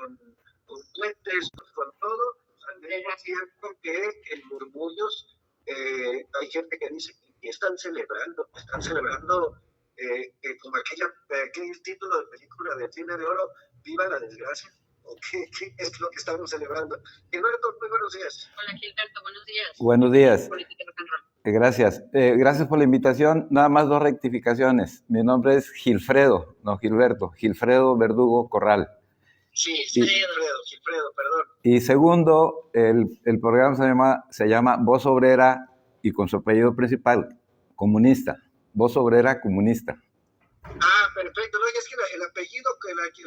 con puentes, con todo. Es cierto que en murmullos hay gente que dice que están celebrando como aquel título de película de Cine de Oro, Viva la Desgracia. ¿Qué es lo que estamos celebrando? Gilberto, muy buenos días. Hola Gilberto, buenos días. Buenos días. Gracias. Gracias por la invitación. Nada más 2 rectificaciones. Mi nombre es Gilfredo, no Gilberto. Gilfredo Verdugo Corral. Sí, Gilfredo, perdón. Y segundo, el programa se llama Voz Obrera y con su apellido principal, Comunista. Voz Obrera Comunista. Ah, perfecto. No, es que el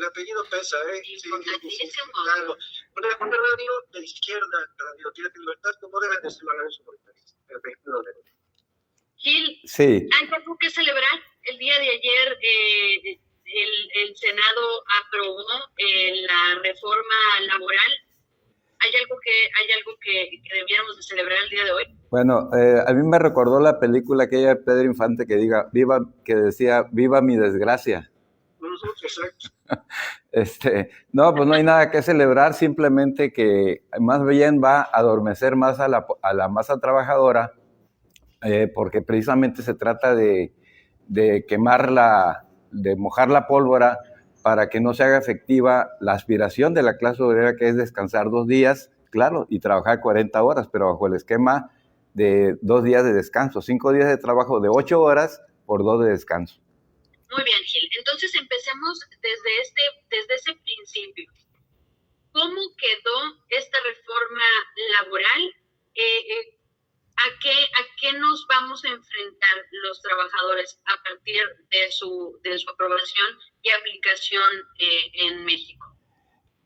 apellido pesa, ¿eh? Sí, claro. Una radio de izquierda, Radio Tiene Libertad, ¿cómo deben de ser los radios comunitarios? Perfecto. Gil, sí. ¿hay algo que celebrar? El día de ayer el Senado aprobó la reforma laboral. ¿Hay algo que debiéramos de celebrar el día de hoy? Bueno, a mí me recordó la película aquella de Pedro Infante que decía, viva mi desgracia. Exacto. No, pues no hay nada que celebrar, simplemente que más bien va a adormecer más a la masa trabajadora, porque precisamente se trata de de mojar la pólvora para que no se haga efectiva la aspiración de la clase obrera, que es descansar 2 días, claro, y trabajar 40 horas, pero bajo el esquema de 2 días de descanso, 5 días de trabajo de 8 horas por 2 de descanso. Muy bien, Gil. Entonces empecemos desde ese principio. ¿Cómo quedó esta reforma laboral? ¿A qué nos vamos a enfrentar los trabajadores a partir de su aprobación y aplicación en México?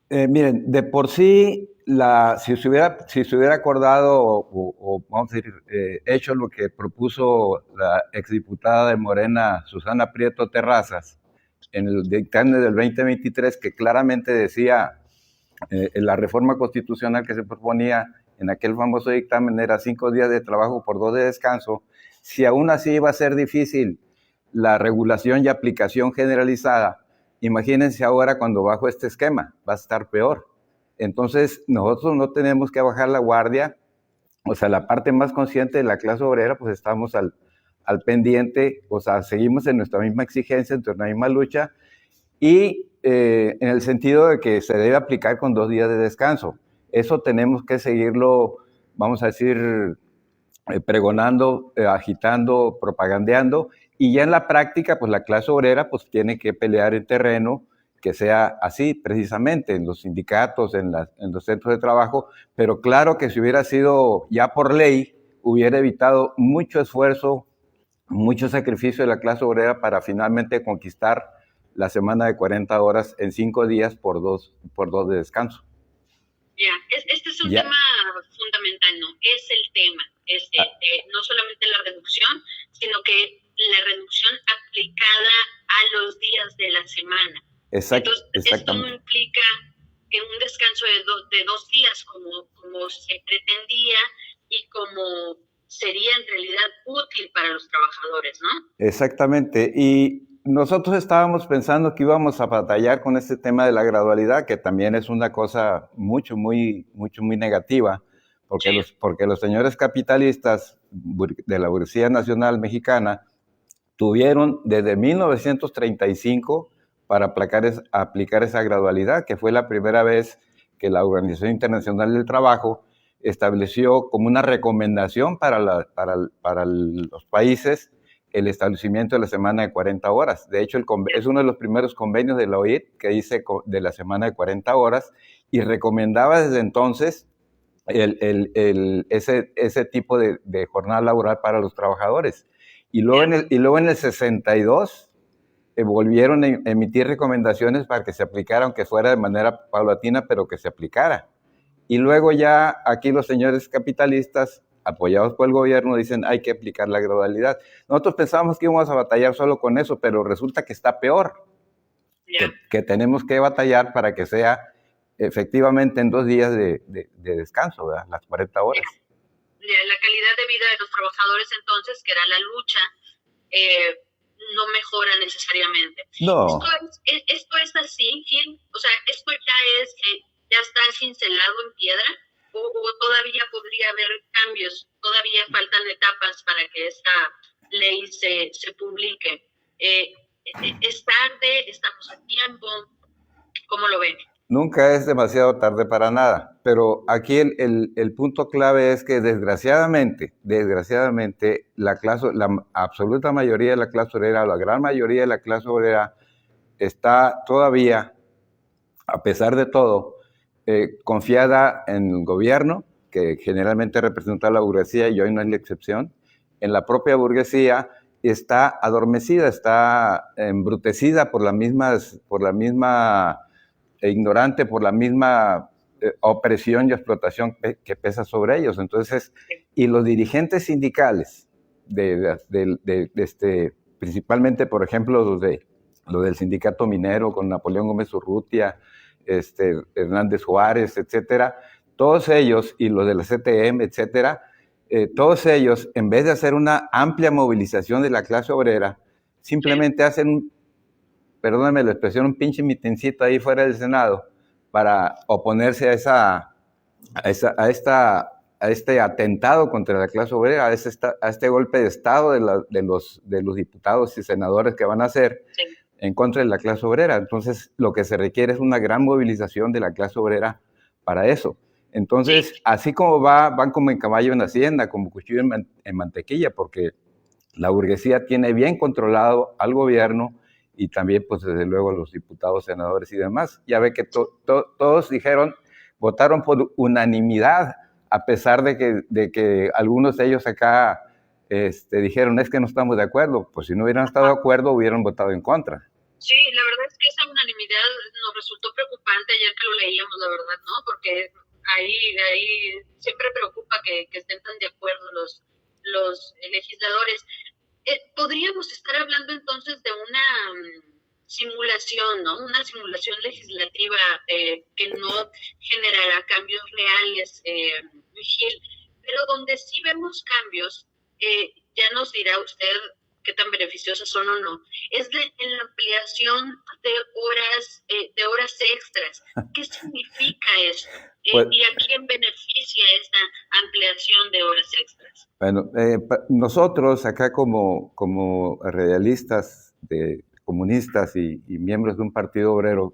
Miren, de por sí, si se hubiera acordado o vamos a decir, hecho lo que propuso la exdiputada de Morena, Susana Prieto Terrazas, en el dictamen del 2023, que claramente decía la reforma constitucional que se proponía en aquel famoso dictamen era 5 días de trabajo por 2 de descanso, si aún así iba a ser difícil la regulación y aplicación generalizada, imagínense ahora cuando bajo este esquema, va a estar peor. Entonces, nosotros no tenemos que bajar la guardia, o sea, la parte más consciente de la clase obrera, pues estamos al pendiente, o sea, seguimos en nuestra misma exigencia, en nuestra misma lucha, y en el sentido de que se debe aplicar con 2 días de descanso. Eso tenemos que seguirlo, vamos a decir, pregonando, agitando, propagandeando, y ya en la práctica, pues la clase obrera pues tiene que pelear en terreno que sea así, precisamente, en los sindicatos, en los centros de trabajo, pero claro que si hubiera sido ya por ley, hubiera evitado mucho esfuerzo, mucho sacrificio de la clase obrera para finalmente conquistar la semana de 40 horas en 5 días por dos de descanso. Ya, este es un tema fundamental, ¿no? Es el tema, no solamente la reducción, sino que la reducción aplicada a los días de la semana. Entonces, esto no implica un descanso de 2 días como se pretendía y como sería en realidad útil para los trabajadores, ¿no? Exactamente, y nosotros estábamos pensando que íbamos a batallar con este tema de la gradualidad, que también es una cosa muy negativa, porque los señores capitalistas de la burguesía nacional mexicana tuvieron desde 1935 para aplicar esa gradualidad, que fue la primera vez que la Organización Internacional del Trabajo estableció como una recomendación para los países el establecimiento de la semana de 40 horas. De hecho, es uno de los primeros convenios de la OIT que dice de la semana de 40 horas y recomendaba desde entonces ese tipo de jornada laboral para los trabajadores. Y luego en el 62 volvieron a emitir recomendaciones para que se aplicara, aunque fuera de manera paulatina, pero que se aplicara. Y luego ya aquí los señores capitalistas, apoyados por el gobierno, dicen hay que aplicar la gradualidad. Nosotros pensábamos que íbamos a batallar solo con eso, pero resulta que está peor. Que tenemos que batallar para que sea efectivamente en 2 días de descanso, ¿verdad? Las 40 horas. La calidad de vida de los trabajadores entonces, que era la lucha, no mejora necesariamente. No. ¿Esto es así, Gil? O sea, ¿esto ya está cincelado en piedra? ¿O todavía podría haber cambios? ¿Todavía faltan etapas para que esta ley se publique? ¿Es tarde? ¿Estamos a tiempo? ¿Cómo lo ven? Nunca es demasiado tarde para nada, pero aquí el punto clave es que desgraciadamente, la absoluta mayoría de la clase obrera, la gran mayoría de la clase obrera está todavía, a pesar de todo, confiada en el gobierno, que generalmente representa a la burguesía y hoy no es la excepción. En la propia burguesía está adormecida, está embrutecida por la misma ignorante, por la misma opresión y explotación que pesa sobre ellos. Entonces, y los dirigentes sindicales, principalmente, por ejemplo, los del sindicato minero con Napoleón Gómez Urrutia, Hernández Juárez, etcétera, todos ellos, y los de la CTM, etcétera, todos ellos, en vez de hacer una amplia movilización de la clase obrera, simplemente hacen perdóname la expresión, un pinche mitincito ahí fuera del Senado para oponerse a este atentado contra la clase obrera, a este golpe de Estado de los diputados y senadores que van a hacer en contra de la clase obrera. Entonces, lo que se requiere es una gran movilización de la clase obrera para eso. Entonces, así como van como en caballo en hacienda, como cuchillo en mantequilla, porque la burguesía tiene bien controlado al gobierno y también, pues, desde luego, los diputados, senadores y demás. Ya ve que todos votaron por unanimidad, a pesar de que algunos de ellos acá dijeron, es que no estamos de acuerdo. Pues si no hubieran estado de acuerdo, hubieran votado en contra. Sí, la verdad es que esa unanimidad nos resultó preocupante ayer que lo leíamos, la verdad, ¿no? Porque ahí siempre preocupa que estén tan de acuerdo los legisladores. Podríamos estar hablando entonces de una simulación, ¿no? Una simulación legislativa que no generará cambios reales, Gil, pero donde sí vemos cambios, ya nos dirá usted qué tan beneficiosas son o no, es en la ampliación de horas extras. ¿Qué significa eso? Pues, ¿Y a quién beneficia esta ampliación de horas extras? Bueno, nosotros acá como realistas, comunistas y miembros de un partido obrero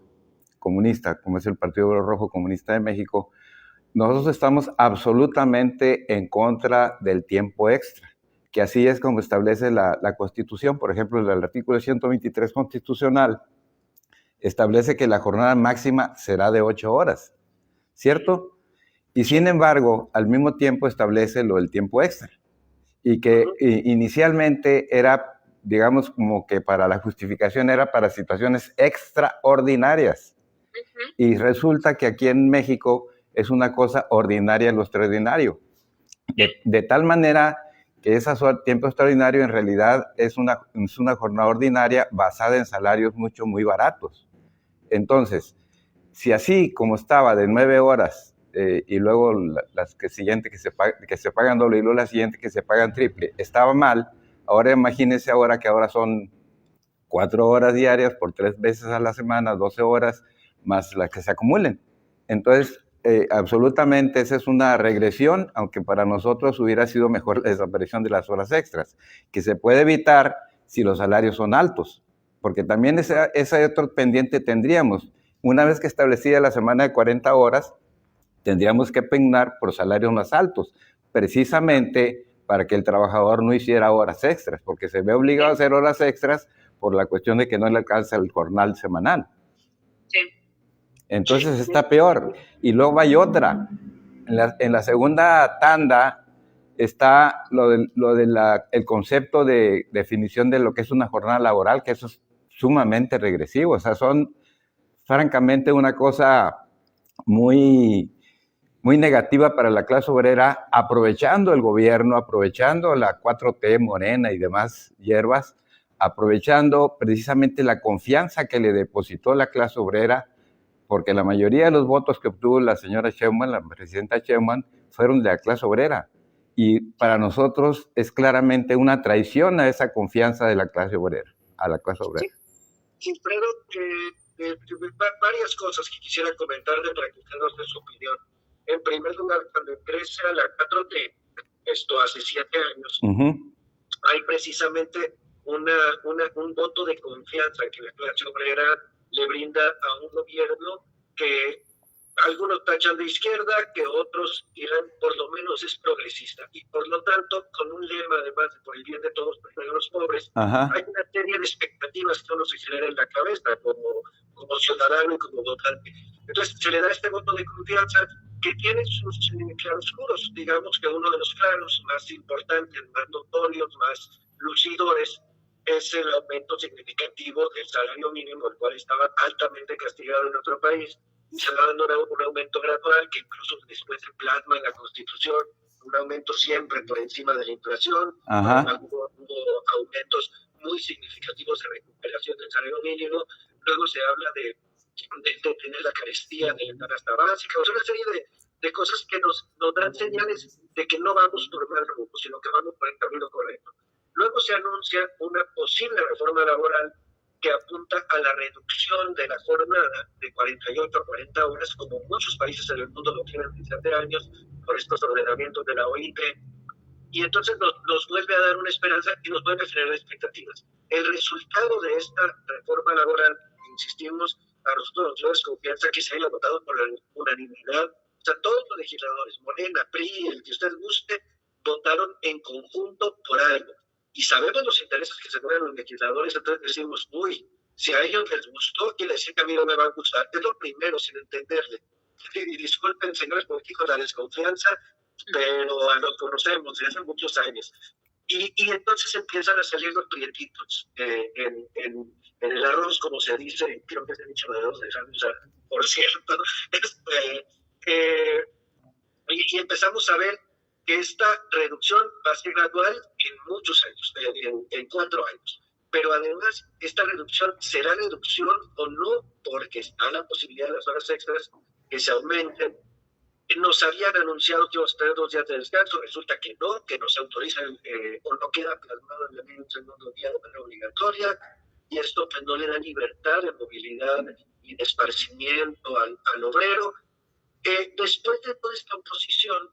comunista, como es el Partido Obrero Rojo Comunista de México, nosotros estamos absolutamente en contra del tiempo extra, que así es como establece la Constitución. Por ejemplo, el artículo 123 constitucional establece que la jornada máxima será de 8 horas, ¿cierto? Y sin embargo, al mismo tiempo establece lo del tiempo extra, y que inicialmente era, digamos, como que para la justificación era para situaciones extraordinarias. Y resulta que aquí en México es una cosa ordinaria lo extraordinario. De tal manera que ese tiempo extraordinario en realidad es una jornada ordinaria basada en salarios muy baratos. Entonces, si así como estaba de 9 horas y luego las siguientes que se pagan doble y luego las siguientes que se pagan triple, estaba mal, ahora imagínense ahora que ahora son 4 horas diarias por 3 veces a la semana, 12 horas, más las que se acumulen. Entonces, absolutamente esa es una regresión, aunque para nosotros hubiera sido mejor la desaparición de las horas extras, que se puede evitar si los salarios son altos, porque también ese otro pendiente tendríamos. Una vez que establecida la semana de 40 horas, tendríamos que pugnar por salarios más altos, precisamente para que el trabajador no hiciera horas extras, porque se ve obligado a hacer horas extras por la cuestión de que no le alcanza el jornal semanal. Sí. Entonces está peor. Y luego hay otra. En la segunda tanda está el concepto de definición de lo que es una jornada laboral, que eso es sumamente regresivo. O sea, son francamente una cosa muy negativa para la clase obrera, aprovechando el gobierno, aprovechando la 4T, Morena y demás hierbas, aprovechando precisamente la confianza que le depositó la clase obrera, porque la mayoría de los votos que obtuvo la señora Sheinbaum, la presidenta Sheinbaum, fueron de la clase obrera. Y para nosotros es claramente una traición a esa confianza de la clase obrera. a la clase obrera. Sí, Fredo, varias cosas que quisiera comentarle para que usted nos dé su opinión. En primer lugar, cuando ingresa a la 4T, esto hace 7 años, hay precisamente un voto de confianza que la clase obrera le brinda a un gobierno que algunos tachan de izquierda, que otros dirán por lo menos es progresista. Y por lo tanto, con un lema además de por el bien de todos, primero los pobres, hay una serie de expectativas que uno se genera en la cabeza como ciudadano y como votante. Entonces se le da este voto de confianza que tiene sus claroscuros. Digamos que uno de los claros más importantes, más notorios, más lucidores, es el aumento significativo del salario mínimo, el cual estaba altamente castigado en nuestro país. Se va dando un aumento gradual que incluso después se plasma en la Constitución, un aumento siempre por encima de la inflación. Hubo aumentos muy significativos de recuperación del salario mínimo. Luego se habla de tener la carestía de la canasta básica, o sea, una serie de cosas que nos dan señales de que no vamos por mal rumbo, sino que vamos por el camino correcto. Luego se anuncia una posible reforma laboral que apunta a la reducción de la jornada de 48 a 40 horas, como muchos países en el mundo lo tienen desde hace años, por estos ordenamientos de la OIT, y entonces nos vuelve a dar una esperanza y nos vuelve a generar expectativas. El resultado de esta reforma laboral, insistimos, a nosotros nos da desconfianza que se haya votado por la unanimidad. O sea, todos los legisladores, Morena, PRI, el que usted guste, votaron en conjunto por algo. Y sabemos los intereses que se ponen los legisladores, entonces decimos, uy, si a ellos les gustó, quiere decir que a mí no me va a gustar. Es lo primero, sin entenderle. Y disculpen, señores políticos, la desconfianza, pero lo conocemos desde hace muchos años. Y entonces empiezan a salir los prietitos en el arroz, como se dice, creo que se ha dicho de dos usar, por cierto. Y empezamos a ver que esta reducción va a ser gradual en muchos años, en 4 años. Pero además, esta reducción será reducción o no, porque está la posibilidad de las horas extras que se aumenten. Nos habían anunciado que íbamos a tener 2 días de descanso, resulta que no, que nos autorizan o no queda plasmado en la ley un segundo día de manera obligatoria, y esto pues no le da libertad de movilidad y de esparcimiento al obrero. Después de toda esta oposición,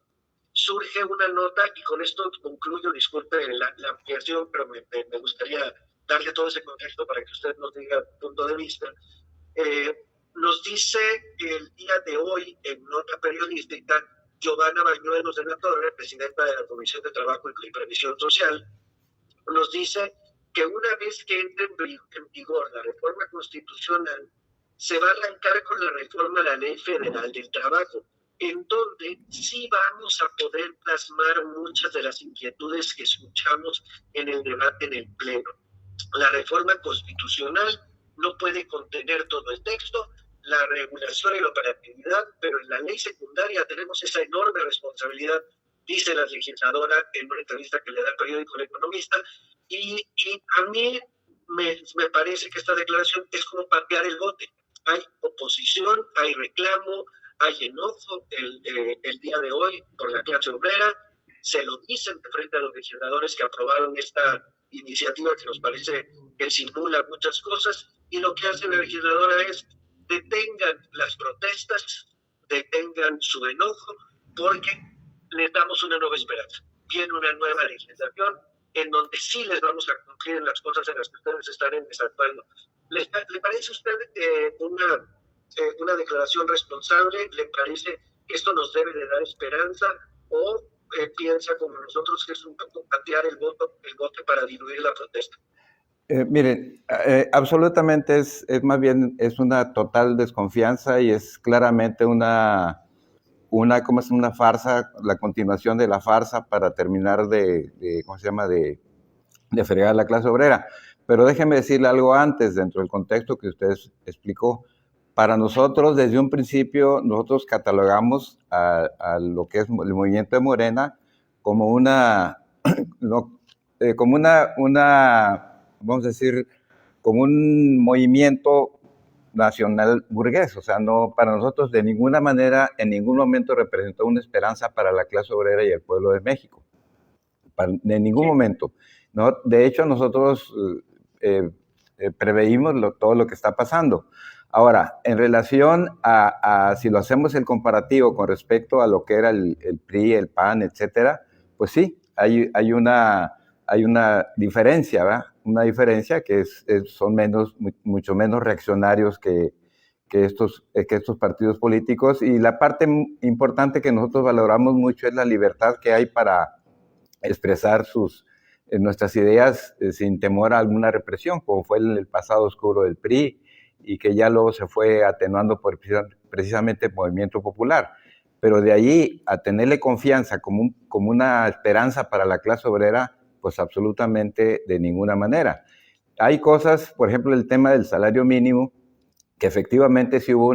surge una nota, y con esto concluyo, disculpe la ampliación, pero me gustaría darle todo ese contexto para que usted nos diga punto de vista. Nos dice que el día de hoy, en nota periodística, Giovanna Bañuelos de la Torre, presidenta de la Comisión de Trabajo y Previsión Social, nos dice que una vez que entre en vigor la reforma constitucional, se va a arrancar con la reforma a la Ley Federal del Trabajo, en donde sí vamos a poder plasmar muchas de las inquietudes que escuchamos en el debate en el Pleno. La reforma constitucional no puede contener todo el texto, la regulación y la operatividad, pero en la ley secundaria tenemos esa enorme responsabilidad, dice la legisladora en una entrevista que le da el periódico El Economista, y a mí me parece que esta declaración es como patear el bote. Hay oposición, hay reclamo, hay enojo el día de hoy por la clase obrera, se lo dicen de frente a los legisladores que aprobaron esta iniciativa que nos parece que simula muchas cosas, y lo que hace la legisladora es detengan las protestas, detengan su enojo, porque les damos una nueva esperanza. Viene una nueva legislación en donde sí les vamos a cumplir en las cosas en las que ustedes están en desacuerdo. ¿Le parece a usted una declaración responsable? ¿Le parece que esto nos debe de dar esperanza? ¿O piensa como nosotros que es un poco patear el voto para diluir la protesta? Miren, absolutamente es más bien es una total desconfianza y es claramente una farsa, la continuación de la farsa para terminar de fregar a la clase obrera. Pero déjeme decirle algo antes, dentro del contexto que usted explicó. Para nosotros, desde un principio, nosotros catalogamos a lo que es el movimiento de Morena como vamos a decir, como un movimiento nacional burgués. O sea, no, para nosotros de ninguna manera, en ningún momento representó una esperanza para la clase obrera y el pueblo de México. De ningún momento. ¿No? De hecho, nosotros preveímos todo lo que está pasando. Ahora, en relación a si lo hacemos el comparativo con respecto a lo que era el PRI, el PAN, etcétera, pues sí, hay una diferencia, ¿verdad? Una diferencia que son mucho menos reaccionarios que estos partidos políticos, y la parte importante que nosotros valoramos mucho es la libertad que hay para expresar nuestras ideas sin temor a alguna represión, como fue el pasado oscuro del PRI, y que ya luego se fue atenuando por precisamente el movimiento popular. Pero de ahí a tenerle confianza como una esperanza para la clase obrera, pues absolutamente de ninguna manera. Hay cosas, por ejemplo, el tema del salario mínimo, que efectivamente sí hubo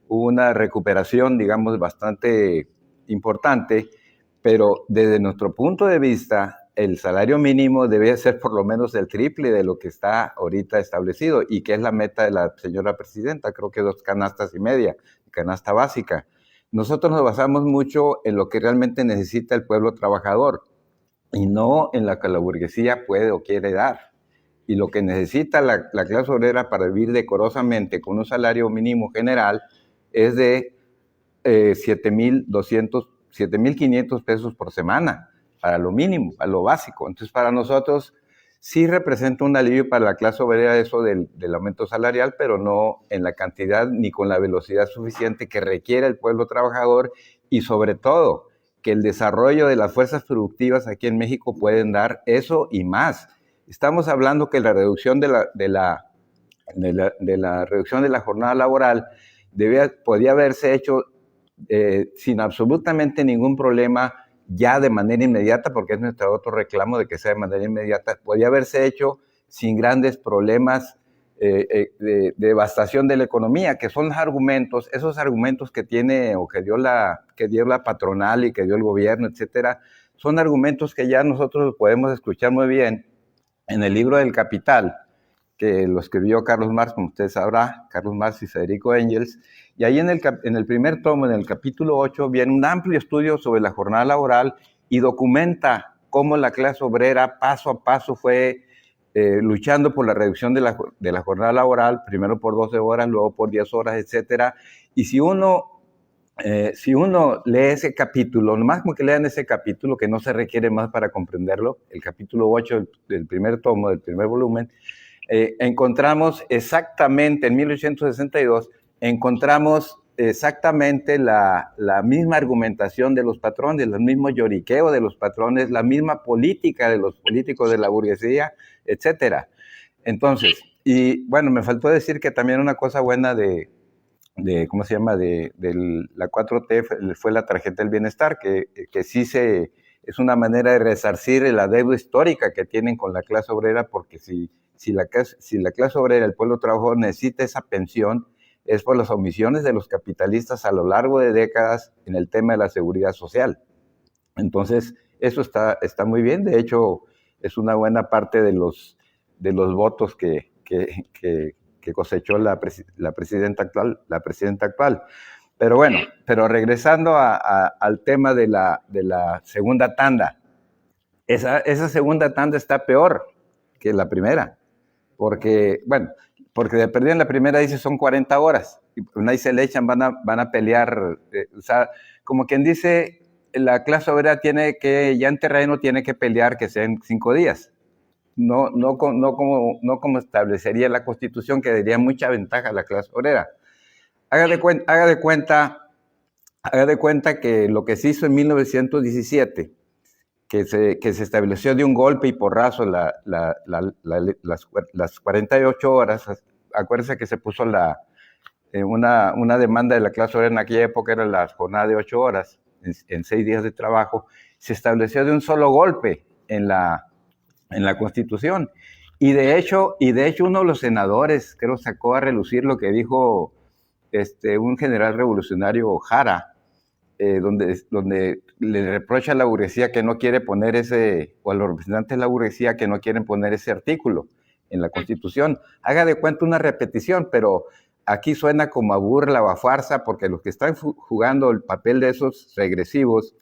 una recuperación, digamos, bastante importante, pero desde nuestro punto de vista, el salario mínimo debe ser por lo menos el triple de lo que está ahorita establecido, y que es la meta de la señora presidenta, creo que 2,5 canastas, canasta básica. Nosotros nos basamos mucho en lo que realmente necesita el pueblo trabajador, y no en lo que la burguesía puede o quiere dar. Y lo que necesita la clase obrera para vivir decorosamente con un salario mínimo general es de 7,500 pesos por semana, para lo mínimo, para lo básico. Entonces, para nosotros sí representa un alivio para la clase obrera eso del aumento salarial, pero no en la cantidad ni con la velocidad suficiente que requiere el pueblo trabajador, y sobre todo que el desarrollo de las fuerzas productivas aquí en México pueden dar eso y más. Estamos hablando que la reducción de la reducción de la jornada laboral podía haberse hecho sin absolutamente ningún problema, ya de manera inmediata, porque es nuestro otro reclamo de que sea de manera inmediata. Podía haberse hecho sin grandes problemas de devastación de la economía, que son esos argumentos que tiene o que dio la patronal y que dio el gobierno, etcétera, son argumentos que ya nosotros podemos escuchar muy bien en el libro del Capital, que lo escribió Carlos Marx, como usted sabrá, Carlos Marx y Federico Engels, y ahí en el primer tomo, en el capítulo 8, viene un amplio estudio sobre la jornada laboral y documenta cómo la clase obrera paso a paso fue luchando por la reducción de la jornada laboral, primero por 12 horas, luego por 10 horas, etcétera. Y si uno lee ese capítulo, nomás como que lean ese capítulo, que no se requiere más para comprenderlo, el capítulo 8 del primer tomo, del primer volumen, encontramos exactamente, en 1862, encontramos exactamente la misma argumentación de los patrones, el mismo lloriqueo de los patrones, la misma política de los políticos de la burguesía, etcétera. Entonces, y bueno, me faltó decir que también una cosa buena ¿cómo se llama?, de la 4T fue la tarjeta del bienestar, que sí es una manera de resarcir la deuda histórica que tienen con la clase obrera, porque si la clase obrera, el pueblo trabajador, necesita esa pensión, es por las omisiones de los capitalistas a lo largo de décadas en el tema de la seguridad social. Entonces, eso está muy bien. De hecho, es una buena parte de los votos que cosechó la presidenta actual. Pero bueno, regresando al tema de la segunda tanda, esa segunda tanda está peor que la primera, porque de perdida en la primera dice son 40 horas, y una vez se le echan van a pelear, o sea, como quien dice, la clase obrera ya en terreno tiene que pelear que sean 5 días. No como establecería la Constitución, que daría mucha ventaja a la clase obrera. Haga de cuenta que lo que se hizo en 1917, que se estableció de un golpe y porrazo las 48 horas, acuérdense que se puso una demanda de la clase obrera en aquella época, era la jornada de 8 horas, en 6 días de trabajo, se estableció de un solo golpe en la Constitución. Y de hecho uno de los senadores, creo, sacó a relucir lo que dijo un general revolucionario, Jara, donde le reprocha a la burguesía que no quiere poner o a los representantes de la burguesía que no quieren poner ese artículo en la Constitución. Haga de cuenta una repetición, pero aquí suena como a burla o a farsa, porque los que están jugando el papel de esos regresivos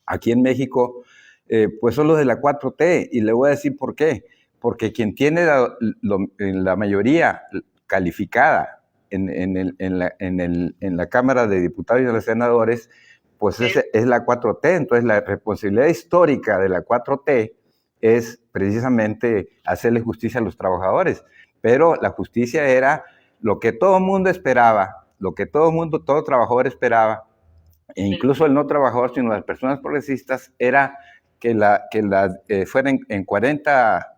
aquí en México, pues son los de la 4T, y le voy a decir por qué. porque quien tiene la mayoría calificada en la Cámara de Diputados y de los Senadores, pues es la 4T. Entonces la responsabilidad histórica de la 4T es precisamente hacerle justicia a los trabajadores. Pero la justicia era lo que todo el mundo esperaba, lo que todo trabajador esperaba, e incluso el no trabajador, sino las personas progresistas, era que fueran en 40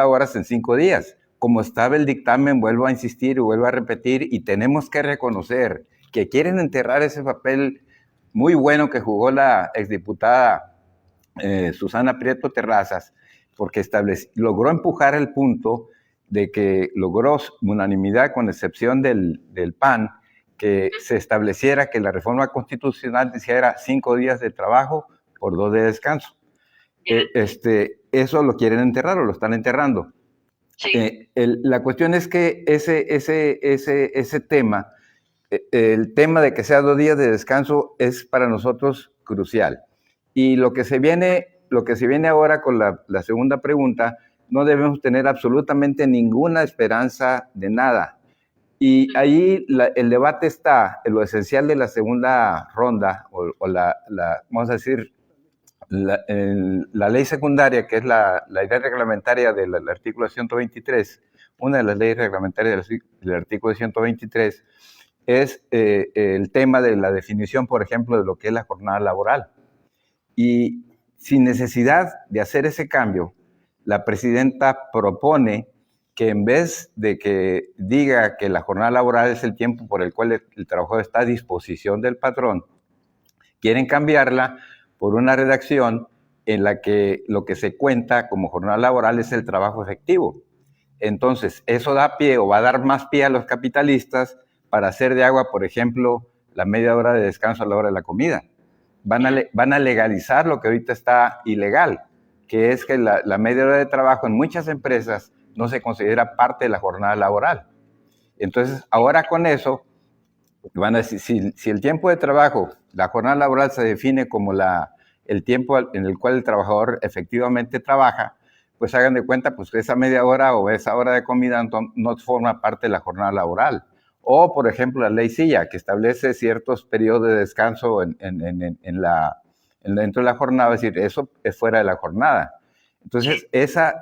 horas en 5 días. Como estaba el dictamen, vuelvo a insistir y vuelvo a repetir, y tenemos que reconocer que quieren enterrar ese papel muy bueno que jugó la exdiputada Susana Prieto Terrazas, porque logró empujar el punto de que logró unanimidad, con excepción del PAN, que se estableciera que la reforma constitucional hiciera 5 días de trabajo por 2 de descanso. Eso lo quieren enterrar o lo están enterrando. Sí. La cuestión es que ese tema, el tema de que sea 2 días de descanso, es para nosotros crucial. Y lo que se viene ahora con la segunda pregunta, no debemos tener absolutamente ninguna esperanza de nada. Y ahí el debate está en lo esencial de la segunda ronda, vamos a decir, la ley secundaria, que es la ley reglamentaria del artículo 123, una de las leyes reglamentarias del artículo 123, es el tema de la definición, por ejemplo, de lo que es la jornada laboral. Y sin necesidad de hacer ese cambio, la presidenta propone que en vez de que diga que la jornada laboral es el tiempo por el cual el trabajador está a disposición del patrón, quieren cambiarla por una redacción en la que lo que se cuenta como jornada laboral es el trabajo efectivo. Entonces, eso da pie o va a dar más pie a los capitalistas para hacer de agua, por ejemplo, la media hora de descanso a la hora de la comida. Van a legalizar lo que ahorita está ilegal, que es que la media hora de trabajo en muchas empresas no se considera parte de la jornada laboral. Entonces, ahora con eso, van a decir, si el tiempo de trabajo, la jornada laboral se define como el tiempo en el cual el trabajador efectivamente trabaja, pues hagan de cuenta pues, que esa media hora o esa hora de comida no forma parte de la jornada laboral. O, por ejemplo, la ley Silla, que establece ciertos periodos de descanso dentro de la jornada, es decir, eso es fuera de la jornada. Entonces, esa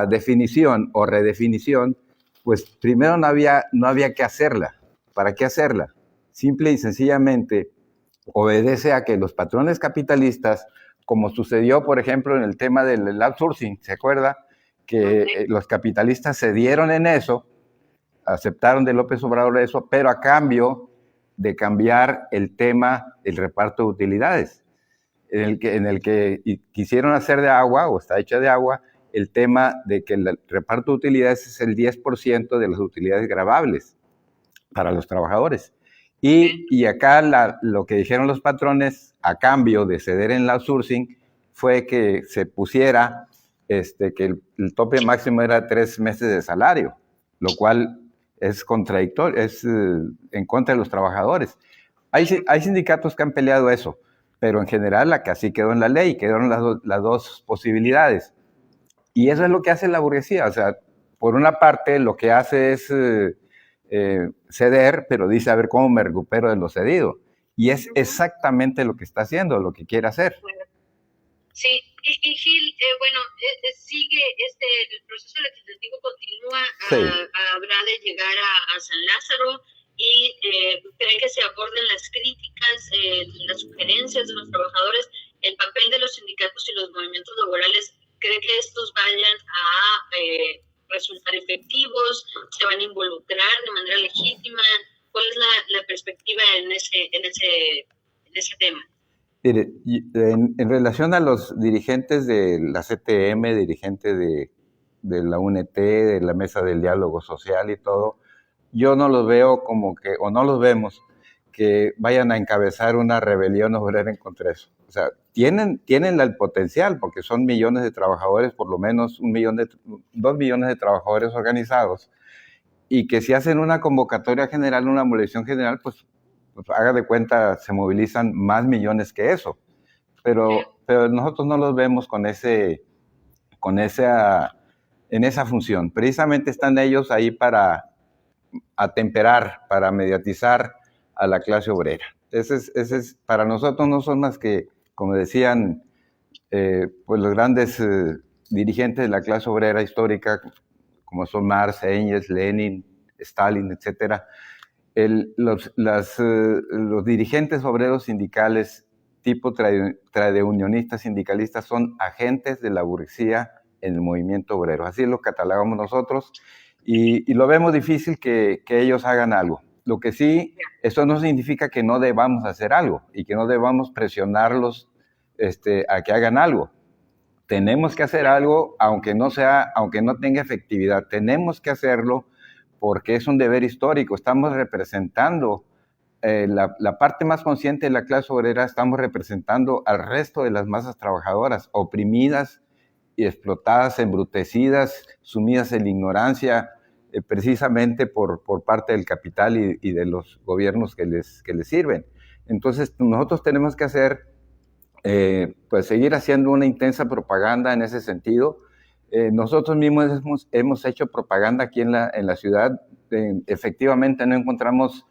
definición o redefinición, pues primero no había que hacerla. ¿Para qué hacerla? Simple y sencillamente obedece a que los patrones capitalistas, como sucedió, por ejemplo, en el tema del outsourcing, ¿se acuerda? Que los capitalistas cedieron en eso, aceptaron de López Obrador eso, pero a cambio de cambiar el tema del reparto de utilidades, en el que quisieron hacer de agua, o está hecha de agua, el tema de que el reparto de utilidades es el 10% de las utilidades gravables para los trabajadores. Y acá lo que dijeron los patrones, a cambio de ceder en el outsourcing, fue que se pusiera que el tope máximo era 3 meses de salario, lo cual es contradictorio, es en contra de los trabajadores. Hay sindicatos que han peleado eso, pero en general la que así quedó en la ley, quedaron las dos posibilidades. Y eso es lo que hace la burguesía. O sea, por una parte lo que hace es ceder, pero dice, a ver cómo me recupero de lo cedido. Y es exactamente lo que está haciendo, lo que quiere hacer. Sí, y Gil, sigue el proceso legislativo continúa, sí. Habrá de llegar a San Lázaro y creen que se aborden las críticas, las sugerencias de los trabajadores, el papel de los sindicatos y los movimientos laborales. ¿Cree que estos vayan a resultar efectivos? ¿Se van a involucrar de manera legítima? ¿Cuál es la perspectiva en ese tema? Mire, en relación a los dirigentes de la CTM, dirigentes de la UNT, de la Mesa del Diálogo Social y todo, yo no los veo como que, o no los vemos, que vayan a encabezar una rebelión obrera en contra de eso. O sea, tienen el potencial, porque son millones de trabajadores, por lo menos 2 millones de trabajadores organizados, y que si hacen una convocatoria general, una movilización general, pues haga de cuenta, se movilizan más millones que eso. Pero pero nosotros no los vemos en esa función. Precisamente están ellos ahí para atemperar, para mediatizar a la clase obrera. Para nosotros no son más que, como decían pues los grandes dirigentes de la clase obrera histórica, como son Marx, Engels, Lenin, Stalin, etc. Los dirigentes obreros sindicales tipo tradeunionistas sindicalistas son agentes de la burguesía en el movimiento obrero. Así lo catalogamos nosotros y lo vemos difícil que ellos hagan algo. Lo que sí, eso no significa que no debamos hacer algo y que no debamos presionarlos a que hagan algo. Tenemos que hacer algo, aunque no tenga efectividad. Tenemos que hacerlo porque es un deber histórico. Estamos representando la parte más consciente de la clase obrera, estamos representando al resto de las masas trabajadoras, oprimidas y explotadas, embrutecidas, sumidas en la ignorancia, precisamente por parte del capital y de los gobiernos que les sirven. Entonces, nosotros tenemos que hacer pues seguir haciendo una intensa propaganda en ese sentido. Nosotros mismos hemos hecho propaganda aquí en la ciudad. Efectivamente no encontramos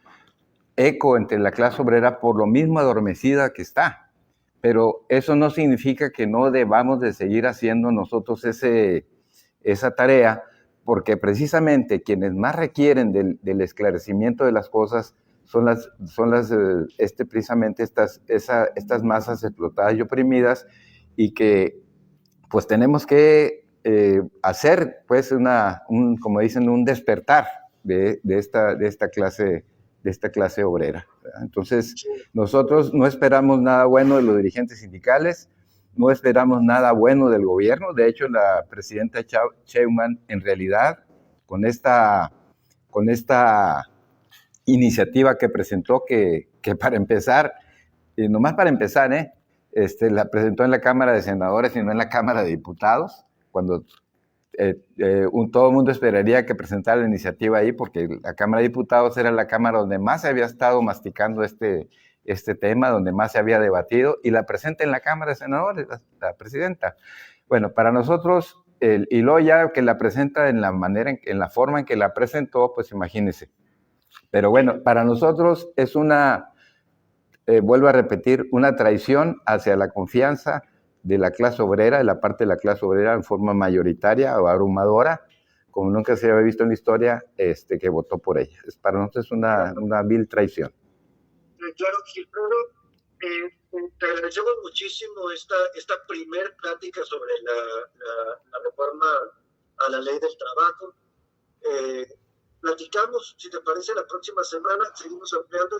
eco entre la clase obrera por lo mismo adormecida que está. Pero eso no significa que no debamos de seguir haciendo nosotros esa tarea, porque precisamente quienes más requieren del esclarecimiento de las cosas son precisamente estas masas explotadas y oprimidas, y que pues tenemos que hacer pues como dicen, un despertar de esta clase obrera. Entonces, nosotros no esperamos nada bueno de los dirigentes sindicales, no esperamos nada bueno del gobierno. De hecho, la presidenta Sheinbaum, en realidad, con esta iniciativa que presentó, que para empezar, nomás para empezar, la presentó en la Cámara de Senadores y no en la Cámara de Diputados, cuando todo el mundo esperaría que presentara la iniciativa ahí, porque la Cámara de Diputados era la Cámara donde más se había estado masticando este tema, donde más se había debatido, y la presenta en la Cámara de Senadores, la presidenta. Bueno, para nosotros, y luego ya que la presenta en la forma en que la presentó, pues imagínense. Pero bueno, para nosotros es vuelvo a repetir, una traición hacia la confianza de la clase obrera, de la parte de la clase obrera en forma mayoritaria o abrumadora, como nunca se había visto en la historia, que votó por ella. Para nosotros es una vil traición. Claro, Gilberto, te agradecemos muchísimo esta primer plática sobre la reforma a la ley del trabajo. Platicamos, si te parece, la próxima semana, seguimos ampliando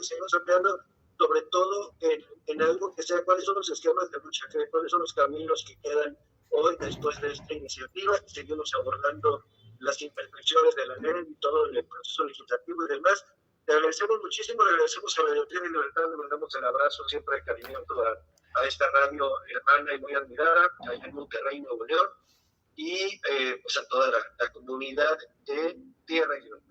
sobre todo en algo que sea cuáles son los esquemas de lucha, cuáles son los caminos que quedan hoy después de esta iniciativa. Seguimos abordando las imperfecciones de la ley y todo el proceso legislativo y demás. Te agradecemos muchísimo, le agradecemos a Mediodía y Libertad, le mandamos el abrazo siempre cariñoso a esta radio hermana y muy admirada, allá en Monterrey, Nuevo León, y pues a toda la comunidad de Tierra y Libertad,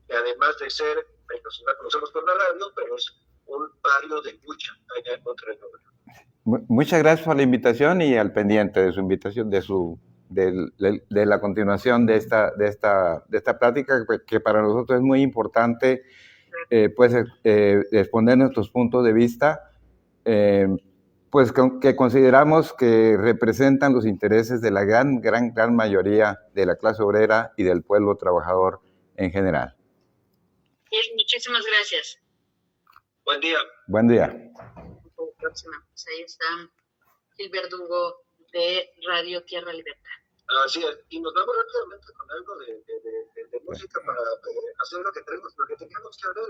que además de ser, pues la conocemos por la radio, pero es un barrio de lucha allá en Monterrey, Nuevo León. Muchas gracias por la invitación y al pendiente de su invitación, de la continuación de esta plática, que para nosotros es muy importante pues exponer nuestros puntos de vista, pues que consideramos que representan los intereses de la gran mayoría de la clase obrera y del pueblo trabajador en general. Muchísimas gracias. Buen día. Buen día. Próxima. Pues ahí está Gilberto Hugo de Radio Tierra Libertad. Así es, y nos vamos rápidamente con algo de música para hacer lo que tenemos que hablar.